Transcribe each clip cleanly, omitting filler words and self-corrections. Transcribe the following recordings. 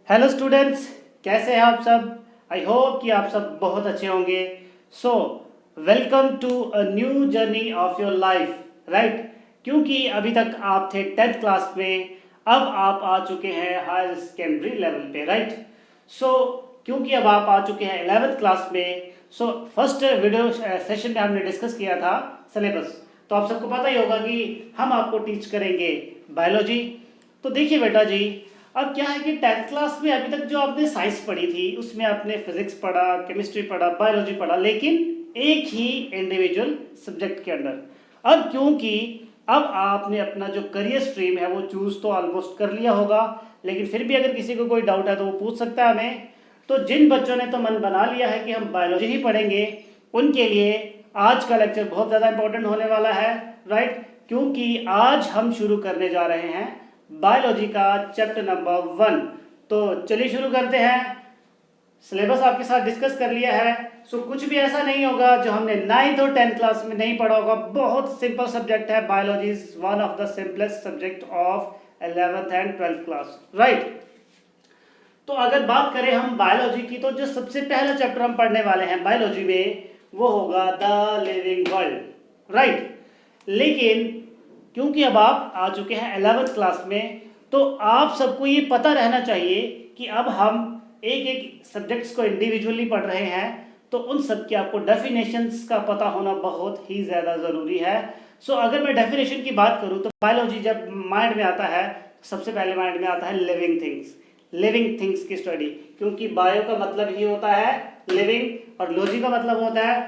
Hello students, कैसे हैं आप सब। आई होप कि आप सब बहुत अच्छे होंगे। So welcome to a new journey of your life, right. क्योंकि अभी तक आप थे 10th क्लास में, अब आप आ चुके हैं हायर सेकेंडरी लेवल पे, राइट। सो क्योंकि अब आप आ चुके हैं 11th क्लास में, सो फर्स्ट वीडियो सेशन में हमने डिस्कस किया था सिलेबस। तो आप सबको पता ही होगा कि हम आपको टीच करेंगे बायोलॉजी। तो देखिए बेटा जी, अब क्या है कि 10th क्लास में अभी तक जो आपने साइंस पढ़ी थी उसमें आपने फिजिक्स पढ़ा, केमिस्ट्री पढ़ा, बायोलॉजी पढ़ा, लेकिन एक ही इंडिविजुअल सब्जेक्ट के अंडर। अब क्योंकि अब आपने अपना जो करियर स्ट्रीम है वो चूज तो ऑलमोस्ट कर लिया होगा, लेकिन फिर भी अगर किसी को कोई डाउट है तो वो पूछ सकता है हमें। तो जिन बच्चों ने तो मन बना लिया है कि हम बायोलॉजी ही पढ़ेंगे, उनके लिए आज का लेक्चर बहुत ज़्यादा इंपॉर्टेंट होने वाला है, राइट। क्योंकि आज हम शुरू करने जा रहे हैं बायोलॉजी का चैप्टर नंबर 1। तो चलिए शुरू करते हैं। सिलेबस आपके साथ डिस्कस कर लिया है। सो कुछ भी ऐसा नहीं होगा जो हमने 9th और 10th क्लास में नहीं पढ़ा होगा। बहुत सिंपल सब्जेक्ट है, biology is one of the simplest subject of 11th and 12th class, right. तो अगर बात करें हम बायोलॉजी की, तो जो सबसे पहला चैप्टर हम पढ़ने वाले हैं बायोलॉजी में वो होगा द लिविंग वर्ल्ड, राइट। लेकिन क्योंकि अब आप आ चुके हैं 11th क्लास में, तो आप सबको ये पता रहना चाहिए कि अब हम एक एक सब्जेक्ट्स को इंडिविजुअली पढ़ रहे हैं, तो उन सब की आपको डेफिनेशंस का पता होना बहुत ही ज़्यादा ज़रूरी है। सो अगर मैं डेफिनेशन की बात करूँ तो बायोलॉजी जब माइंड में आता है, सबसे पहले माइंड में आता है लिविंग थिंग्स, लिविंग थिंग्स की स्टडी। क्योंकि बायो का मतलब ही होता है लिविंग और लॉजी का मतलब होता है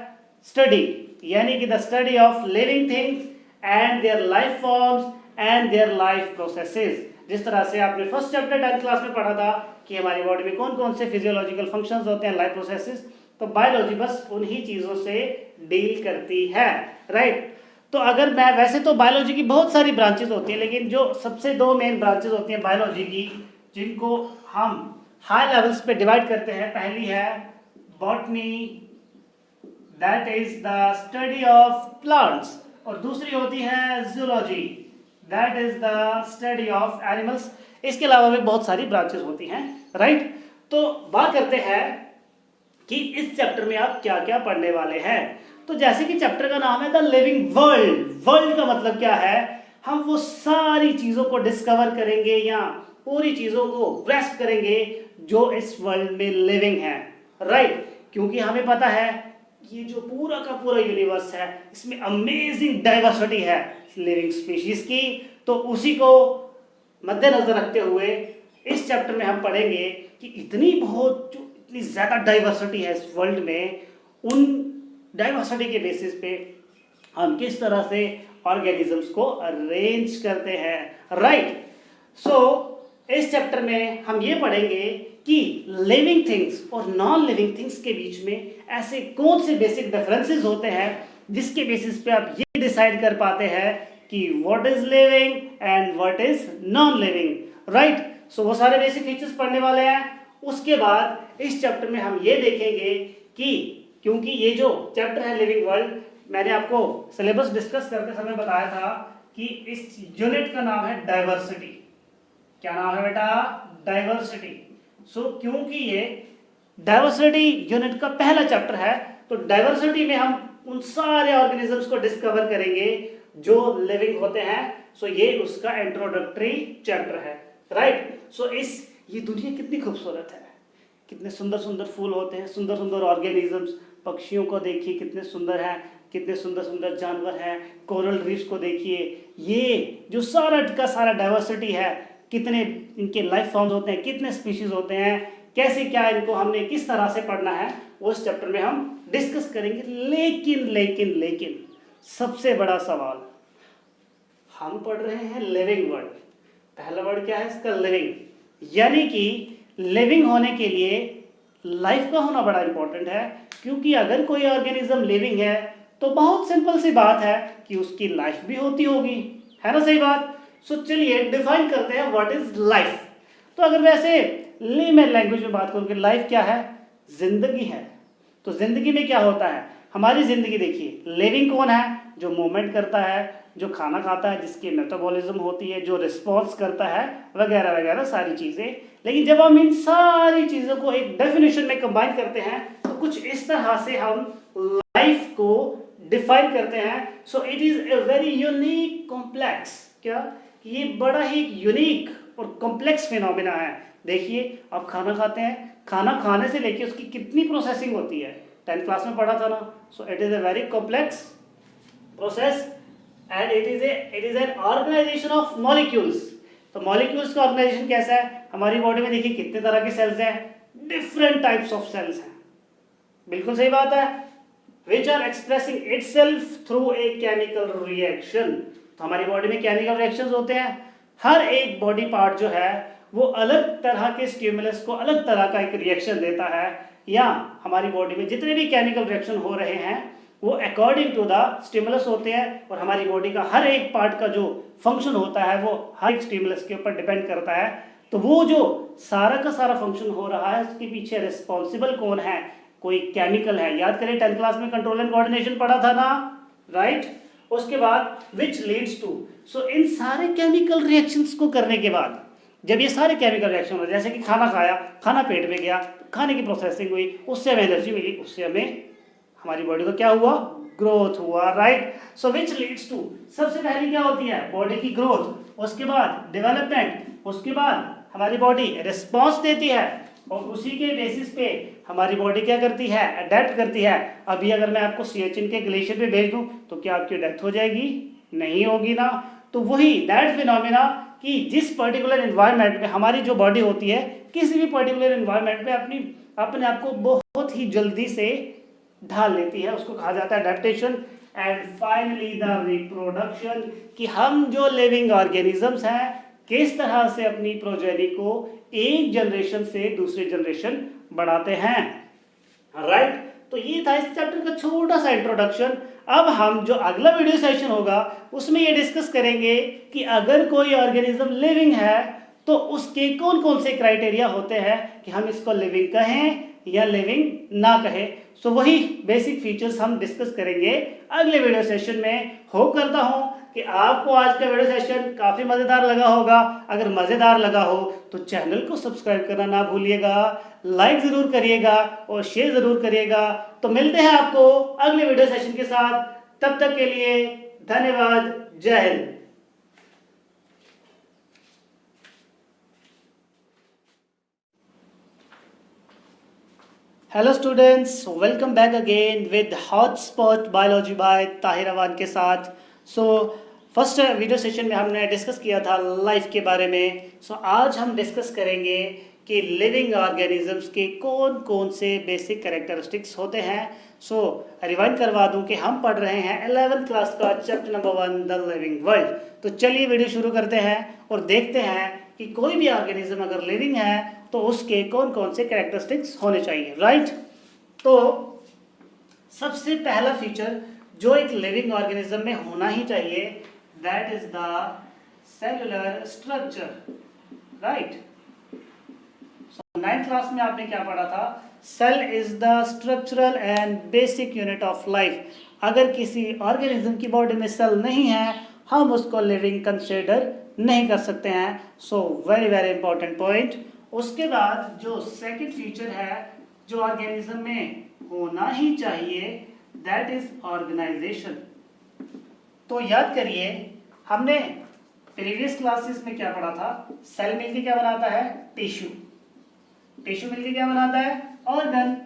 स्टडी, यानी कि the study of living things and their life forms and their life processes. जिस तरह से आपने फर्स्ट चैप्टर 10th क्लास में पढ़ा था कि हमारी बॉडी में कौन कौन से फिजियोलॉजिकल फंक्शंस होते हैं, लाइफ प्रोसेसेस, तो बायोलॉजी बस उन्हीं चीज़ों से डील करती है, राइट। तो अगर मैं वैसे तो बायोलॉजी की बहुत सारी ब्रांचेस होती हैं, लेकिन जो सबसे दो मेन ब्रांचेस होती हैं बायोलॉजी की, जिनको हम हाई लेवल्स पे डिवाइड करते हैं, पहली है botany, that is the study of plants, और दूसरी होती है zoology, that is the study of animals. इसके अलावा भी बहुत सारी ब्रांचेस होती हैं, राइट। तो बात करते हैं कि इस चैप्टर में आप क्या क्या पढ़ने वाले हैं। तो जैसे कि चैप्टर का नाम है द लिविंग वर्ल्ड, वर्ल्ड का मतलब क्या है, हम वो सारी चीजों को डिस्कवर करेंगे या पूरी चीजों को ग्रैस्प करेंगे जो इस वर्ल्ड में लिविंग है, राइट। क्योंकि हमें पता है ये जो पूरा का पूरा यूनिवर्स है, इसमें अमेजिंग डाइवर्सिटी है लिविंग स्पीशीज की। तो उसी को मद्देनजर रखते हुए इस चैप्टर में हम पढ़ेंगे कि इतनी ज़्यादा डाइवर्सिटी है इस वर्ल्ड में, उन डाइवर्सिटी के बेसिस पे हम किस तरह से ऑर्गेनिजम्स को अरेंज करते हैं, राइट। सो इस चैप्टर में हम ये पढ़ेंगे कि लिविंग थिंग्स और नॉन लिविंग थिंग्स के बीच में ऐसे कौन से बेसिक डिफरेंसेस होते हैं जिसके बेसिस पे आप ये डिसाइड कर पाते हैं कि what is living and what is non living, right. So वो सारे बेसिक फीचर्स पढ़ने वाले हैं। उसके बाद इस चैप्टर में हम ये देखेंगे कि क्योंकि ये जो चैप्टर है लिविंग वर्ल्ड, मैंने आपको सिलेबस डिस्कस करते समय बताया था कि इस यूनिट का नाम है डाइवर्सिटी। क्या नाम है बेटा? डाइवर्सिटी। सो क्योंकि ये डाइवर्सिटी यूनिट का पहला चैप्टर है, तो डाइवर्सिटी में हम उन सारे ऑर्गेनिजम्स को डिस्कवर करेंगे जो लिविंग होते हैं। सो ये उसका इंट्रोडक्टरी चैप्टर है, राइट। सो ये दुनिया कितनी खूबसूरत है, कितने सुंदर सुंदर फूल होते हैं, सुंदर सुंदर ऑर्गेनिजम्स, पक्षियों को देखिए कितने सुंदर हैं, कितने सुंदर सुंदर जानवर हैं, कोरल रीफ्स को देखिए, ये जो सारा का सारा डाइवर्सिटी है, कितने इनके लाइफ फॉर्म्स होते हैं, कितने स्पीशीज होते हैं, कैसे क्या इनको हमने किस तरह से पढ़ना है, वो इस चैप्टर में हम डिस्कस करेंगे। लेकिन लेकिन लेकिन सबसे बड़ा सवाल, हम पढ़ रहे हैं लिविंग वर्ड, पहला वर्ड क्या है इसका? लिविंग, यानी कि लिविंग होने के लिए लाइफ का होना बड़ा इंपॉर्टेंट है। क्योंकि अगर कोई ऑर्गेनिज्म लिविंग है तो बहुत सिंपल सी बात है कि उसकी लाइफ भी होती होगी, है ना? सही बात। सो चलिए डिफाइन करते हैं व्हाट इज लाइफ। तो अगर वैसे लेमन लैंग्वेज में बात करूँ कि लाइफ क्या है, जिंदगी है। तो जिंदगी में क्या होता है, हमारी जिंदगी देखिए, लिविंग कौन है? जो मूवमेंट करता है, जो खाना खाता है, जिसकी मेटाबॉलिज्म होती है, जो रिस्पॉन्स करता है, वगैरह वगैरह सारी चीज़ें। लेकिन जब हम इन सारी चीज़ों को एक डेफिनेशन में कंबाइन करते हैं तो कुछ इस तरह से हम लाइफ को डिफाइन करते हैं। सो it is a very unique complex, क्या ये बड़ा ही यूनिक और कॉम्प्लेक्स फिनोमिना है। देखिए, आप खाना खाते हैं, खाना खाने से लेके उसकी कितनी प्रोसेसिंग होती है, 10th क्लास में पढ़ा था ना। So it is a very complex process and it is an organization of molecules. तो मॉलिक्यूल्स का ऑर्गेनाइजेशन कैसा है? हमारी बॉडी में देखिए कितने तरह के सेल्स हैं, डिफरेंट टाइप्स ऑफ सेल्स हैं। बिल्कुल सही बात है, which are expressing itself through a chemical reaction. तो हमारी बॉडी में केमिकल रिएक्शंस होते हैं। हर एक बॉडी पार्ट जो है वो अलग तरह के स्टिमुलस को अलग तरह का एक रिएक्शन देता है, या हमारी बॉडी में जितने भी केमिकल रिएक्शन हो रहे हैं वो अकॉर्डिंग टू द स्टिमुलस होते हैं। और हमारी बॉडी का हर एक पार्ट का जो फंक्शन होता है वो हर एक स्टिमुलस के ऊपर डिपेंड करता है। तो वो जो सारा का सारा फंक्शन हो रहा है उसके पीछे रिस्पॉन्सिबल कौन है? कोई केमिकल है। याद करें 10th क्लास में कंट्रोल एंड कोऑर्डिनेशन पढ़ा था ना, राइट? उसके बाद विच लीड्स टू। सो इन सारे केमिकल रिएक्शंस को करने के बाद जब ये सारे केमिकल रिएक्शन हो, जैसे कि खाना खाया, खाना पेट में गया, खाने की प्रोसेसिंग हुई, उससे हमें एनर्जी मिली, उससे हमें हमारी बॉडी को क्या हुआ? ग्रोथ हुआ, right? So which leads to, सबसे पहले क्या होती है? बॉडी की ग्रोथ, उसके बाद डेवलपमेंट, उसके बाद हमारी बॉडी रिस्पॉन्स देती है और उसी के बेसिस पे हमारी बॉडी क्या करती है? अडेप्ट करती है। अभी अगर मैं आपको सियाचिन के ग्लेशियर पे भेज दूं तो क्या आपकी डेथ हो जाएगी? नहीं होगी ना। तो वही दैट फिनोमिना कि जिस पर्टिकुलर एनवायरनमेंट में हमारी जो बॉडी होती है, किसी भी पर्टिकुलर एनवायरनमेंट में अपने आप को बहुत ही जल्दी से ढाल लेती है, उसको कहा जाता है adaptation. And finally the reproduction, कि हम जो लिविंग ऑर्गेनिजम्स हैं किस तरह से अपनी प्रोजेनी को एक जनरेशन से दूसरी जनरेशन बढ़ाते हैं, राइट? तो ये था इस चैप्टर का छोटा सा इंट्रोडक्शन। अब हम जो अगला वीडियो सेशन होगा उसमें ये डिस्कस करेंगे कि अगर कोई ऑर्गेनिज्म लिविंग है तो उसके कौन कौन से क्राइटेरिया होते हैं कि हम इसको लिविंग कहें या लिविंग ना कहें। सो वही बेसिक फीचर्स हम डिस्कस करेंगे अगले वीडियो सेशन में। होप करता हूं कि आपको आज का वीडियो सेशन काफ़ी मज़ेदार लगा होगा। अगर मज़ेदार लगा हो तो चैनल को सब्सक्राइब करना ना भूलिएगा, लाइक ज़रूर करिएगा और शेयर ज़रूर करिएगा। तो मिलते हैं आपको अगले वीडियो सेशन के साथ, तब तक के लिए धन्यवाद। जय हिंद। Hello students, welcome back again with hotspot biology by Tahir Awan के साथ। फर्स्ट वीडियो सेशन में हमने डिस्कस किया था लाइफ के बारे में। आज हम डिस्कस करेंगे कि लिविंग ऑर्गेनिजम्स के कौन कौन से बेसिक कैरेक्टरिस्टिक्स होते हैं। रिवाइंड करवा दूं कि हम पढ़ रहे हैं 11th क्लास का chapter number 1 the living world. तो चलिए वीडियो शुरू करते हैं और देखते हैं कि कोई भी ऑर्गेनिज्म अगर लिविंग है तो उसके कौन कौन से कैरेक्टरिस्टिक्स होने चाहिए, राइट? तो सबसे पहला फीचर जो एक लिविंग ऑर्गेनिज्म में होना ही चाहिए, that is the cellular structure, right? 9th class में आपने क्या पढ़ा था? Cell is the structural and basic unit of life. अगर किसी ऑर्गेनिज्म की बॉडी में सेल नहीं है हम उसको लिविंग कंसिडर नहीं कर सकते हैं। Very very important point. उसके बाद जो सेकंड फीचर है जो ऑर्गेनिज्म में होना ही चाहिए, दैट इज ऑर्गेनाइजेशन। तो याद करिए हमने प्रीवियस क्लासेस में क्या पढ़ा था? सेल मिलकर क्या बनाता है? टिश्यू। टिश्यू मिलकर क्या बनाता है? ऑर्गन।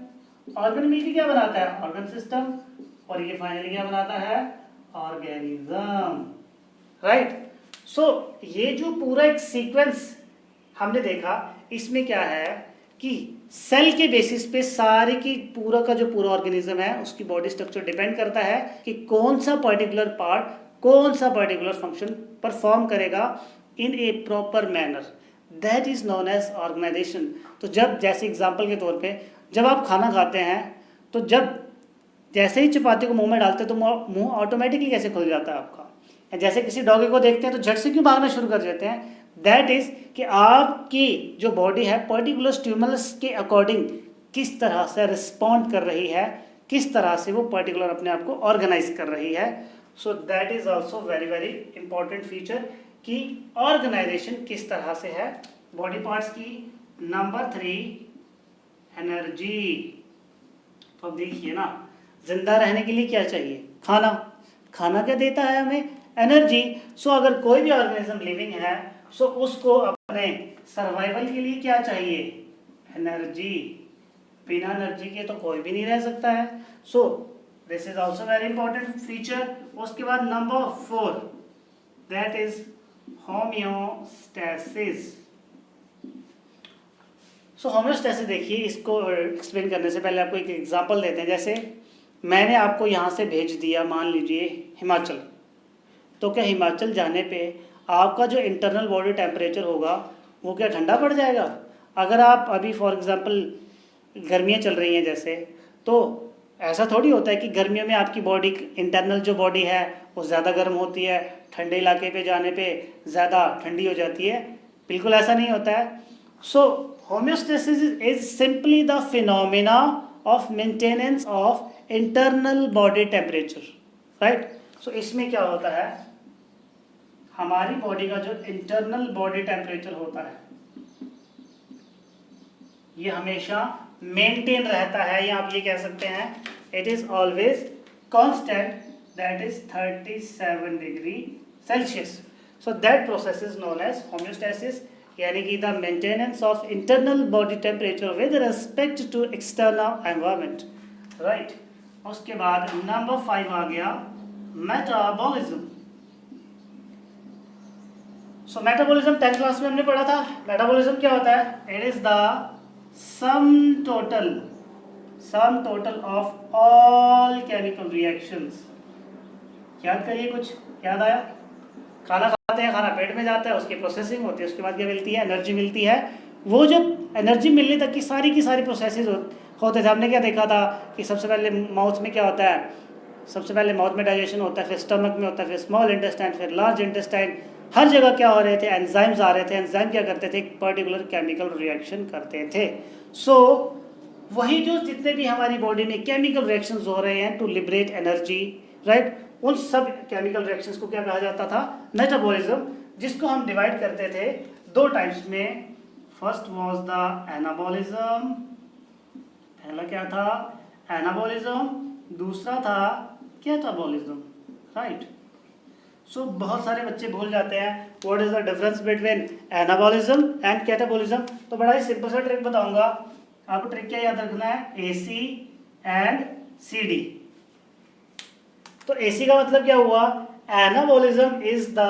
ऑर्गन मिलकर क्या बनाता है? Organ system. और ये फाइनली क्या बनाता है? Organism, right? ये जो पूरा एक सीक्वेंस हमने देखा, इसमें क्या है कि सेल के बेसिस पे सारे की पूरा का जो पूरा ऑर्गेनिज्म है उसकी बॉडी स्ट्रक्चर डिपेंड करता है कि कौन सा पर्टिकुलर पार्ट कौन सा पर्टिकुलर फंक्शन परफॉर्म करेगा in a proper manner, that is known as organisation. तो जब जैसे एग्जांपल के तौर पे जब आप खाना खाते हैं तो जब जैसे ही चपाती को मुंह में डालते हैं तो मुंह ऑटोमेटिकली कैसे खुल जाता है आपका? जैसे किसी डॉगी को देखते हैं तो झट से क्यों भागना शुरू कर देते हैं? दैट इज कि आपकी जो बॉडी है पर्टिकुलर स्टिमुलस के अकॉर्डिंग किस तरह से रिस्पॉन्ड कर रही है, किस तरह से वो पर्टिकुलर अपने आप को ऑर्गेनाइज कर रही है। So that is also very very important feature कि ऑर्गेनाइजेशन किस तरह से है बॉडी पार्ट्स की। Number 3, energy. तो अब देखिए ना, जिंदा रहने के लिए क्या चाहिए? खाना। खाना क्या देता है हमें? एनर्जी। सो अगर कोई भी ऑर्गेनिज्म लिविंग है, सो उसको अपने सर्वाइवल के लिए क्या चाहिए? एनर्जी। बिना एनर्जी के तो कोई भी नहीं रह सकता है। सो this is also very important feature. उसके बाद number 4, that is homeostasis. So homeostasis देखिए, इसको एक्सप्लेन करने से पहले आपको एक एग्जांपल देते हैं। जैसे मैंने आपको यहाँ से भेज दिया, मान लीजिए हिमाचल, तो क्या हिमाचल जाने पे आपका जो इंटरनल बॉडी टेम्परेचर होगा वो क्या ठंडा पड़ जाएगा? अगर आप अभी फॉर एग्जांपल गर्मियाँ चल रही हैं जैसे, तो ऐसा थोड़ी होता है कि गर्मियों में आपकी बॉडी इंटरनल जो बॉडी है वो ज़्यादा गर्म होती है, ठंडे इलाके पे जाने पे ज़्यादा ठंडी हो जाती है। बिल्कुल ऐसा नहीं होता है। So homeostasis is simply the phenomena of maintenance of internal body temperature, right. So इसमें क्या होता है, हमारी बॉडी का जो इंटरनल बॉडी टेम्परेचर होता है ये हमेशा मेंटेन रहता है, या आप ये कह सकते हैं it is always constant, that is 37 degree Celsius. So that process is known as homeostasis, यानी कि the maintenance of internal body temperature with respect to external environment, right. उसके बाद नंबर 5 आ गया मेटाबॉलिज्म। सो मेटाबॉलिज्म 10th क्लास में हमने पढ़ा था। Metabolism क्या होता है? It is the sum total of all chemical reactions. याद करिए, कुछ याद आया? खाना खाते हैं, खाना पेट में जाता है, उसकी प्रोसेसिंग होती है, उसके बाद क्या मिलती है? एनर्जी मिलती है। वो जो एनर्जी मिलने तक की सारी प्रोसेसेस होते थे। हमने क्या देखा था कि सबसे पहले माउथ में क्या होता है? सबसे पहले माउथ में डाइजेशन होता है, फिर स्टमक में होता है, फिर स्मॉल इंटेस्टाइन, फिर लार्ज इंटेस्टाइन। हर जगह क्या हो रहे थे? एंजाइम्स आ रहे थे। एंजाइम क्या करते थे? एक पर्टिकुलर केमिकल रिएक्शन करते थे। सो वही जो जितने भी हमारी बॉडी में केमिकल रिएक्शंस हो रहे हैं टू लिबरेट एनर्जी, राइट, उन सब केमिकल रिएक्शंस को क्या कहा जाता था? मेटाबॉलिज्म, जिसको हम डिवाइड करते थे 2 टाइप्स में। फर्स्ट वाज द एनाबॉलिज्म, पहला क्या था? एनाबॉलिज्म। दूसरा था कैटाबॉलिज्म, राइट। सो बहुत सारे बच्चे भूल जाते हैं what is the difference between anabolism and catabolism. तो बड़ा ही सिंपल सा ट्रिक बताऊंगा आपको। ट्रिक क्या याद रखना है? AC and CD। तो AC का मतलब क्या हुआ? Anabolism is the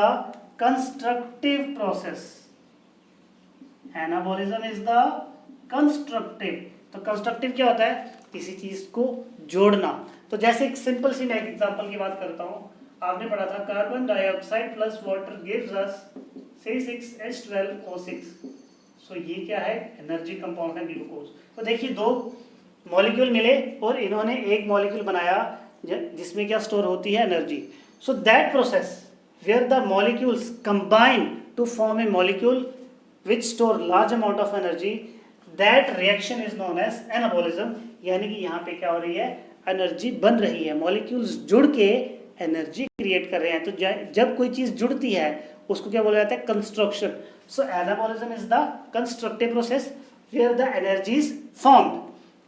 constructive process. Anabolism is the constructive. तो कंस्ट्रक्टिव क्या होता है? किसी चीज को जोड़ना। तो जैसे एक सिंपल सी मैं एक एग्जांपल की बात करता हूं। आपने पढ़ा था carbon dioxide plus water gives us C6H12O6। सो ये क्या है? एनर्जी कंपाउंड है, ग्लूकोज। तो देखिए 2 मॉलिक्यूल मिले और इन्होंने एक मॉलिक्यूल बनाया जिसमें क्या स्टोर होती है? Energy. So that process where the molecules combine to form a molecule which store large amount of energy, that reaction is known as anabolism। यानी कि यहाँ पे क्या हो रही है? एनर्जी बन रही है, मॉलिक्यूल्स जुड़ के एनर्जी क्रिएट कर रहे हैं। तो जब कोई चीज जुड़ती है उसको क्या बोला जाता है? Construction. So anabolism is the constructive process where the energy is formed.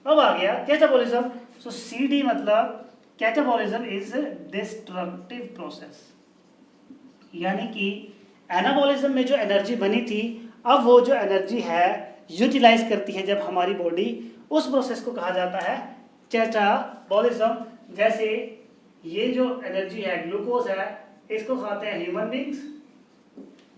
अब आ गया कैटाबॉलिज्म। सो CD मतलब कैटाबॉलिज्म इज डिस्ट्रक्टिव प्रोसेस, यानी कि एनाबॉलिज्म में जो एनर्जी बनी थी, अब वो जो एनर्जी है यूटिलाइज करती है जब हमारी बॉडी, उस प्रोसेस को कहा जाता है कैटाबॉलिज्म। जैसे ये जो एनर्जी है, ग्लूकोज है, इसको खाते हैं ह्यूमन बींग्स,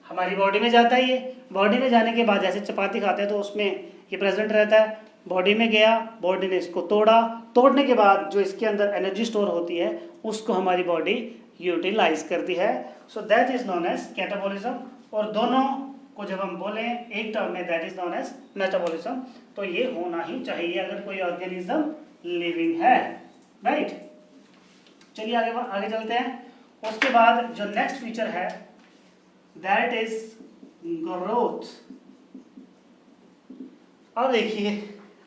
हमारी बॉडी में जाता है। ये बॉडी में जाने के बाद जैसे चपाती खाते हैं तो उसमें ये प्रेजेंट रहता है, बॉडी में गया, बॉडी ने इसको तोड़ा, तोड़ने के बाद जो इसके अंदर एनर्जी स्टोर होती है उसको हमारी बॉडी यूटिलाइज करती है। So that is known as catabolism. और दोनों को जब हम बोलें एक टर्म में, that is known as metabolism. तो ये होना ही चाहिए अगर कोई ऑर्गेनिज्म लिविंग है, राइट। चलिए आगे चलते हैं। उसके बाद जो नेक्स्ट फीचर है दैट इज ग्रोथ। अब देखिए,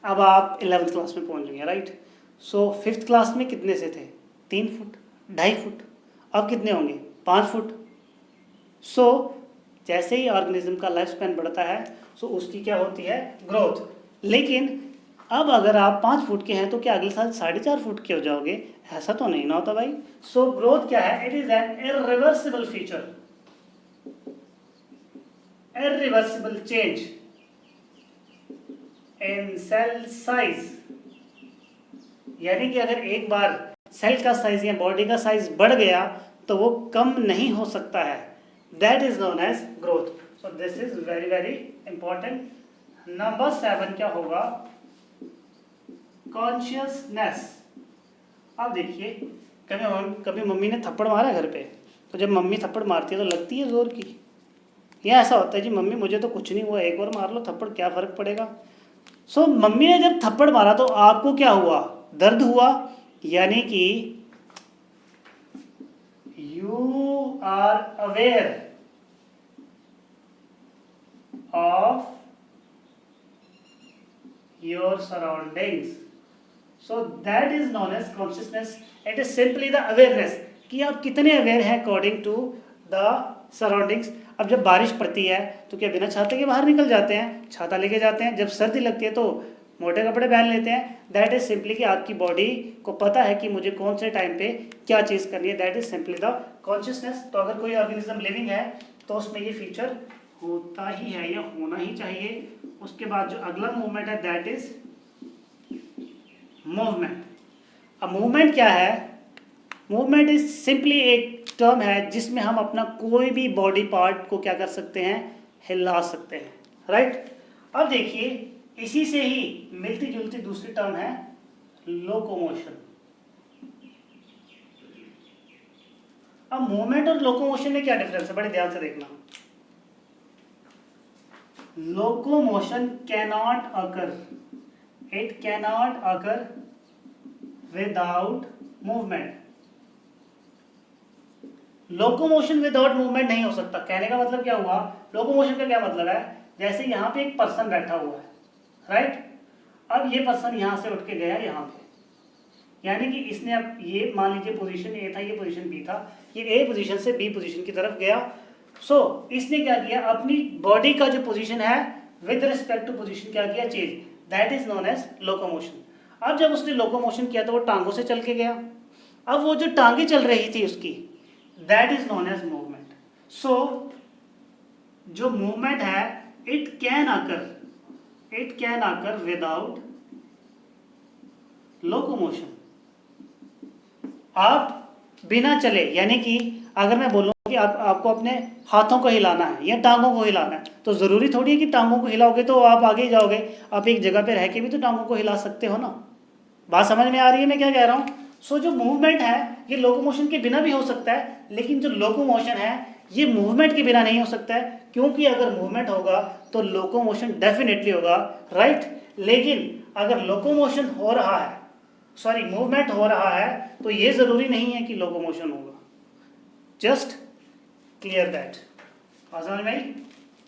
अब आप 11th क्लास में पहुंच गए, राइट। सो 5th क्लास में कितने से थे? 3 फुट, 2.5 फुट। अब कितने होंगे? 5 फुट। सो जैसे ही ऑर्गेनिज्म का लाइफ स्पैन बढ़ता है सो उसकी क्या होती है? ग्रोथ। लेकिन अब अगर आप 5 फुट के हैं तो क्या अगले साल 4.5 फुट के हो जाओगे? ऐसा तो नहीं ना होता भाई। सो ग्रोथ क्या है? It is an irreversible feature, irreversible change in cell size. यानी कि अगर एक बार सेल का साइज या बॉडी का साइज बढ़ गया तो वो कम नहीं हो सकता है। That is known as growth. So this is very very important. Number 7 क्या होगा? कॉन्शियसनेस। अब देखिए, कभी मम्मी ने थप्पड़ मारा घर पे, तो जब मम्मी थप्पड़ मारती है तो लगती है जोर की, या ऐसा होता है जी मम्मी मुझे तो कुछ नहीं हुआ, एक और मार लो थप्पड़, क्या फर्क पड़ेगा? सो मम्मी ने जब थप्पड़ मारा तो आपको क्या हुआ? दर्द हुआ। यानी कि you are aware of your surroundings. So that is known as consciousness. It is simply the awareness कि आप कितने अवेयर हैं अकॉर्डिंग टू द सराउंडिंग्स। अब जब बारिश पड़ती है तो क्या बिना छाते के बाहर निकल जाते हैं? छाता लेके जाते हैं। जब सर्दी लगती है तो मोटे कपड़े पहन लेते हैं। दैट इज सिंपली कि आपकी बॉडी को पता है कि मुझे कौन से टाइम पे क्या चीज़ करनी है। That is simply the consciousness. तो अगर कोई ऑर्गेनिज्म लिविंग है तो उसमें ये फीचर होता ही है या होना ही चाहिए। उसके बाद जो अगला मूवमेंट है दैट इज मूवमेंट। अब मूवमेंट क्या है? मूवमेंट इज सिंपली एक टर्म है जिसमें हम अपना कोई भी बॉडी पार्ट को क्या कर सकते हैं? हिला सकते हैं, राइट? अब देखिए, इसी से ही मिलती जुलती दूसरी टर्म है लोकोमोशन। अब मूवमेंट और लोकोमोशन में क्या डिफरेंस है? बड़े ध्यान से देखना। Locomotion cannot occur, it cannot occur without movement. Locomotion without movement नहीं हो सकता। कहने का मतलब क्या हुआ? लोकोमोशन का क्या मतलब है? जैसे यहाँ पे एक पर्सन बैठा हुआ है, राइट? अब ये पर्सन यहाँ से उठ के गया यहाँ पे, यानी कि इसने अब ये मान लीजिए पोजीशन ए था, ये पोजीशन बी था, ये ए पोजीशन से बी पोजीशन की तरफ गया। सो इसने क्या किया? अपनी बॉडी का जो पोजीशन है विद रिस्पेक्ट टू पोजीशन क्या किया? Change. That is known as locomotion. अब जब उसने लोकोमोशन किया तो वो टांगों से चल के गया। अब वो जो टांगे चल रही थी उसकी, that is known as movement. So जो मूवमेंट है it can occur without locomotion. आप बिना चले, यानी कि अगर मैं बोलूं कि आपको अपने हाथों को हिलाना है या टांगों को हिलाना है तो जरूरी थोड़ी है कि टांगों को हिलाओगे तो आप आगे ही जाओगे। आप एक जगह पे रह के भी तो टांगों को हिला सकते हो ना। बात समझ में आ रही है मैं क्या कह रहा हूं? सो जो मूवमेंट है ये लोकोमोशन के बिना भी हो सकता है, लेकिन जो लोकोमोशन है ये मूवमेंट के बिना नहीं हो सकता है, क्योंकि अगर मूवमेंट होगा तो लोकोमोशन डेफिनेटली होगा, राइट? लेकिन अगर लोकोमोशन हो रहा है, सॉरी मूवमेंट हो रहा है, तो ये जरूरी नहीं है कि लोकोमोशन होगा। Just clear that. समझ में आई?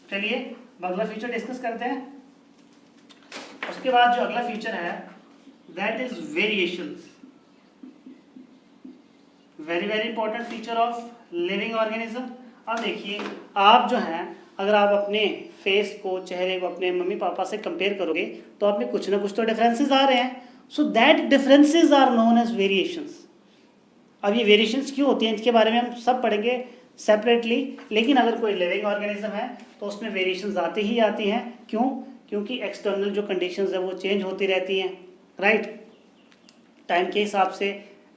चलिए अगला फीचर डिस्कस करते हैं। उसके बाद जो अगला फीचर है that is variations. Very very important feature of living organism. अब देखिए, आप जो हैं अगर आप अपने फेस को, चेहरे को अपने मम्मी पापा से कंपेयर करोगे तो आप में कुछ ना कुछ तो डिफरेंसेस आ रहे हैं। So that differences are known as variations. अब ये वेरिएशंस क्यों होती हैं इसके बारे में हम सब पढ़ेंगे सेपरेटली, लेकिन अगर कोई लिविंग ऑर्गेनिज्म है तो उसमें वेरिएशंस आती ही आती हैं। क्यों? क्योंकि एक्सटर्नल जो कंडीशंस है वो चेंज होती रहती हैं, राइट? टाइम के हिसाब से,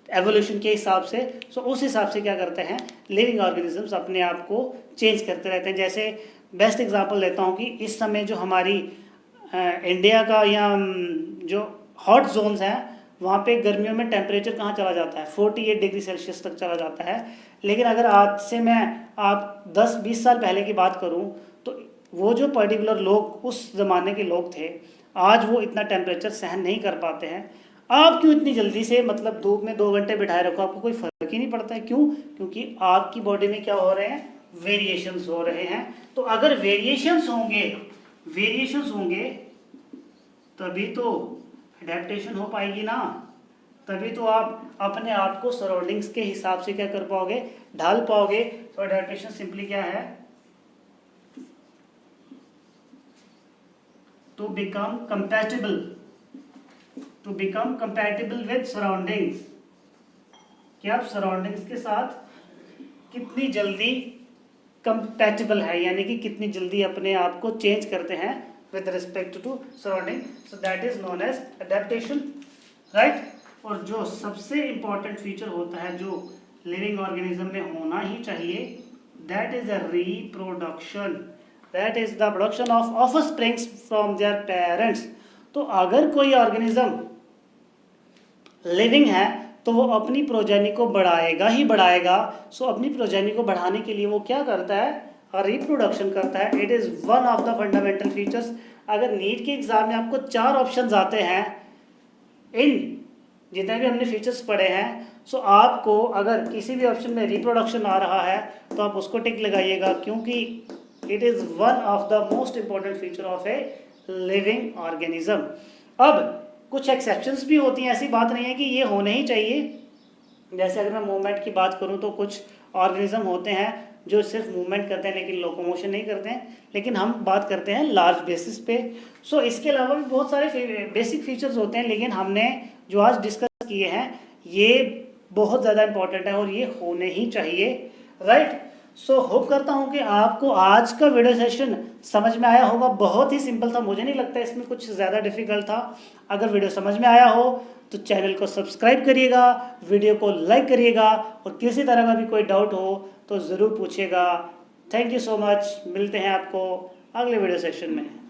एवोल्यूशन के हिसाब से। सो उस हिसाब से क्या करते हैं लिविंग ऑर्गेनिजम्स अपने आप को चेंज करते रहते हैं। जैसे बेस्ट एग्जांपल देता हूँ कि इस समय जो हमारी इंडिया का या जो हॉट जोन्स हैं वहाँ पे गर्मियों में टेम्परेचर कहाँ चला जाता है? 48 डिग्री सेल्सियस तक चला जाता है। लेकिन अगर आज से मैं आप 10-20 साल पहले की बात करूँ तो वो जो पर्टिकुलर लोग उस ज़माने के लोग थे, आज वो इतना टेम्परेचर सहन नहीं कर पाते हैं। आप क्यों इतनी जल्दी से मतलब धूप में 2 घंटे बिठाए रखो, आपको कोई फर्क ही नहीं पड़ता है। क्यों? क्योंकि आपकी बॉडी में क्या हो रहे हैं? वेरिएशंस हो रहे हैं। तो अगर वेरिएशंस होंगे तभी तो एडेप्टेशन हो पाएगी ना। तभी तो आप अपने आप को सराउंडिंग्स के हिसाब से क्या कर पाओगे, ढाल पाओगे। तो अडेप्टेशन सिंपली क्या है, to become compatible, to become compatible with surroundings, कि आप सराउंडिंग्स के साथ कितनी जल्दी कंपैटिबल है, यानी कि कितनी जल्दी अपने आप को चेंज करते हैं with respect to surrounding. So that is known as adaptation, right. और जो सबसे इंपॉर्टेंट फीचर होता है जो लिविंग ऑर्गेनिज्म में होना ही चाहिए, that is a reproduction, that is the production of offsprings from their parents. तो अगर कोई ऑर्गेनिज्म लिविंग है तो वो अपनी प्रोजेनी को बढ़ाएगा ही बढ़ाएगा। सो अपनी प्रोजेनी को बढ़ाने के लिए वो क्या करता है, रिप्रोडक्शन करता है। It is one of the fundamental features. अगर नीट के एग्जाम में आपको 4 ऑप्शंस आते हैं इन जितने भी हमने फीचर्स पढ़े हैं, सो आपको अगर किसी भी ऑप्शन में रिप्रोडक्शन आ रहा है तो आप उसको टिक लगाइएगा, क्योंकि it is one of the most important feature of a living organism. अब कुछ एक्सेप्शंस भी होती हैं, ऐसी बात नहीं है कि ये होने ही चाहिए। जैसे अगर मैं मूवमेंट की बात करूं तो कुछ ऑर्गेनिज्म होते हैं जो सिर्फ मूवमेंट करते हैं लेकिन लोकोमोशन नहीं करते हैं, लेकिन हम बात करते हैं लार्ज बेसिस पे। सो इसके अलावा भी बहुत सारे बेसिक फीचर्स होते हैं, लेकिन हमने जो आज डिस्कस किए हैं ये बहुत ज़्यादा इंपॉर्टेंट है और ये होने ही चाहिए, राइट। सो होप करता हूँ कि आपको आज का वीडियो सेशन समझ में आया होगा। बहुत ही सिंपल था, मुझे नहीं लगता इसमें कुछ ज़्यादा डिफिकल्ट था। अगर वीडियो समझ में आया हो तो चैनल को सब्सक्राइब करिएगा, वीडियो को लाइक करिएगा, और किसी तरह का भी कोई डाउट हो तो ज़रूर पूछिएगा। थैंक यू सो मच, मिलते हैं आपको अगले वीडियो सेशन में।